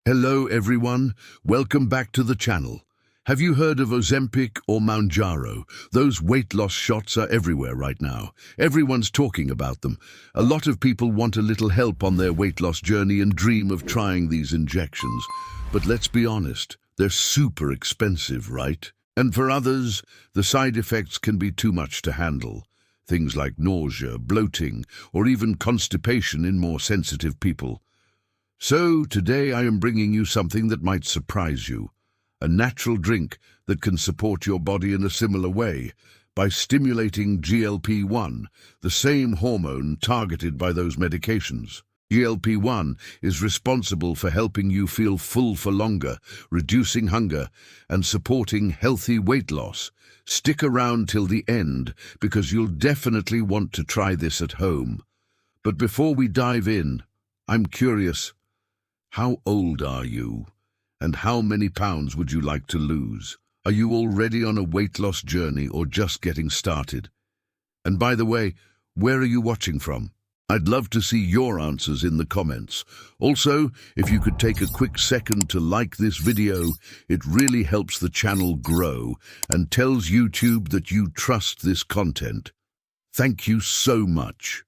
Hello everyone, welcome back to the channel. Have you heard of Ozempic or Mounjaro? Those weight loss shots are everywhere right now. Everyone's talking about them. A lot of people want a little help on their weight loss journey and dream of trying these injections. But let's be honest, they're super expensive, right? And for others, the side effects can be too much to handle. Things like nausea, bloating, or even constipation in more sensitive people. So today I am bringing you something that might surprise you. A natural drink that can support your body in a similar way by stimulating GLP-1, the same hormone targeted by those medications. GLP-1 is responsible for helping you feel full for longer, reducing hunger, and supporting healthy weight loss. Stick around till the end because you'll definitely want to try this at home. But before we dive in, I'm curious. How old are you? And how many pounds would you like to lose? Are you already on a weight loss journey or just getting started? And by the way, where are you watching from? I'd love to see your answers in the comments. Also, if you could take a quick second to like this video, it really helps the channel grow and tells YouTube that you trust this content. Thank you so much.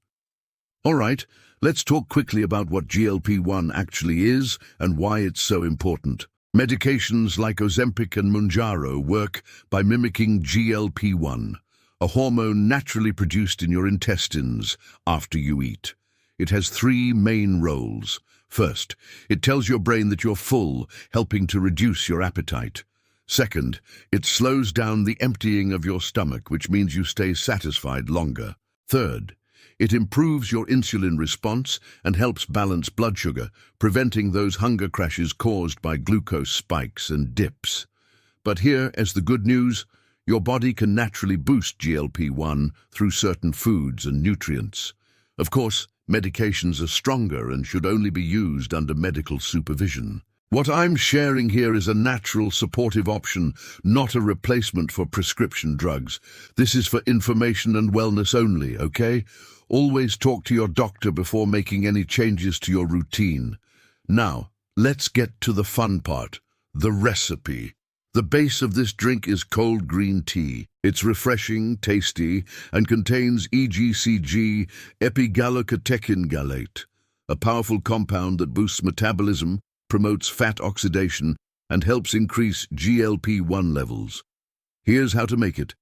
All right. Let's talk quickly about what GLP-1 actually is and why it's so important. Medications like Ozempic and Mounjaro work by mimicking GLP-1, a hormone naturally produced in your intestines after you eat. It has three main roles. First, it tells your brain that you're full, helping to reduce your appetite. Second, it slows down the emptying of your stomach, which means you stay satisfied longer. Third, it improves your insulin response and helps balance blood sugar, preventing those hunger crashes caused by glucose spikes and dips. But here is the good news. Your body can naturally boost GLP-1 through certain foods and nutrients. Of course, medications are stronger and should only be used under medical supervision. What I'm sharing here is a natural supportive option, not a replacement for prescription drugs. This is for information and wellness only, okay? Always talk to your doctor before making any changes to your routine. Now, let's get to the fun part, the recipe. The base of this drink is cold green tea. It's refreshing, tasty, and contains EGCG, epigallocatechin gallate, a powerful compound that boosts metabolism, promotes fat oxidation, and helps increase GLP-1 levels. Here's how to make it.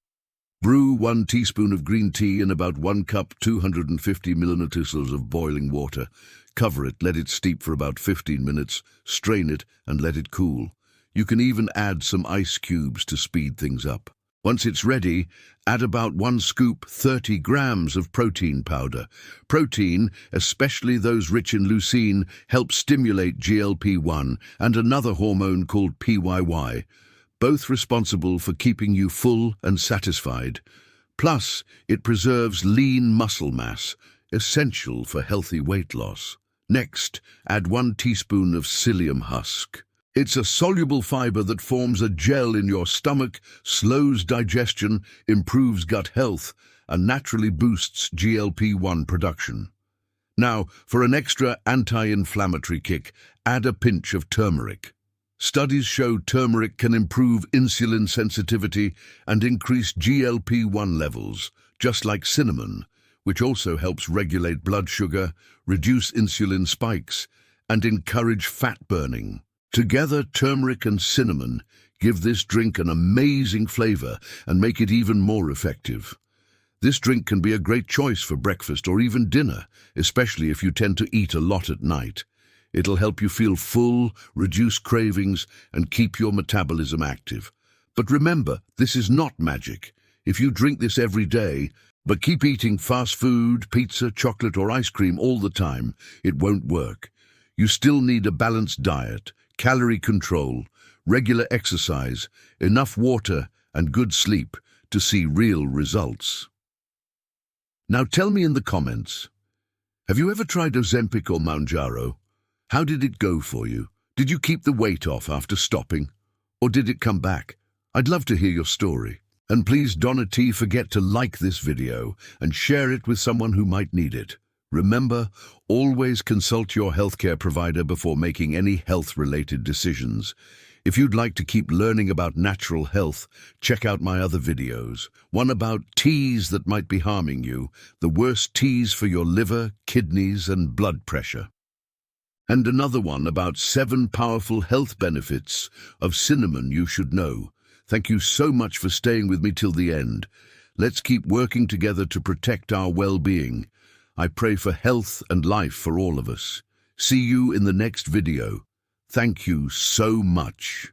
Brew 1 teaspoon of green tea in about 1 cup 250 milliliters of boiling water. Cover it, let it steep for about 15 minutes, strain it, and let it cool. You can even add some ice cubes to speed things up. Once it's ready, add about 1 scoop 30 grams of protein powder. Protein, especially those rich in leucine, helps stimulate GLP-1 and another hormone called PYY, both responsible for keeping you full and satisfied. Plus, it preserves lean muscle mass, essential for healthy weight loss. Next, add 1 teaspoon of psyllium husk. It's a soluble fiber that forms a gel in your stomach, slows digestion, improves gut health, and naturally boosts GLP-1 production. Now, for an extra anti-inflammatory kick, add a pinch of turmeric. Studies show turmeric can improve insulin sensitivity and increase GLP-1 levels, just like cinnamon, which also helps regulate blood sugar, reduce insulin spikes, and encourage fat burning. Together, turmeric and cinnamon give this drink an amazing flavor and make it even more effective. This drink can be a great choice for breakfast or even dinner, especially if you tend to eat a lot at night. It'll help you feel full, reduce cravings, and keep your metabolism active. But remember, this is not magic. If you drink this every day, but keep eating fast food, pizza, chocolate, or ice cream all the time, it won't work. You still need a balanced diet, calorie control, regular exercise, enough water, and good sleep to see real results. Now tell me in the comments, have you ever tried Ozempic or Mounjaro? How did it go for you? Did you keep the weight off after stopping? Or did it come back? I'd love to hear your story. And please don't forget to like this video and share it with someone who might need it. Remember, always consult your healthcare provider before making any health-related decisions. If you'd like to keep learning about natural health, check out my other videos. One about teas that might be harming you, the worst teas for your liver, kidneys, and blood pressure. And another one about 7 powerful health benefits of cinnamon you should know. Thank you so much for staying with me till the end. Let's keep working together to protect our well-being. I pray for health and life for all of us. See you in the next video. Thank you so much.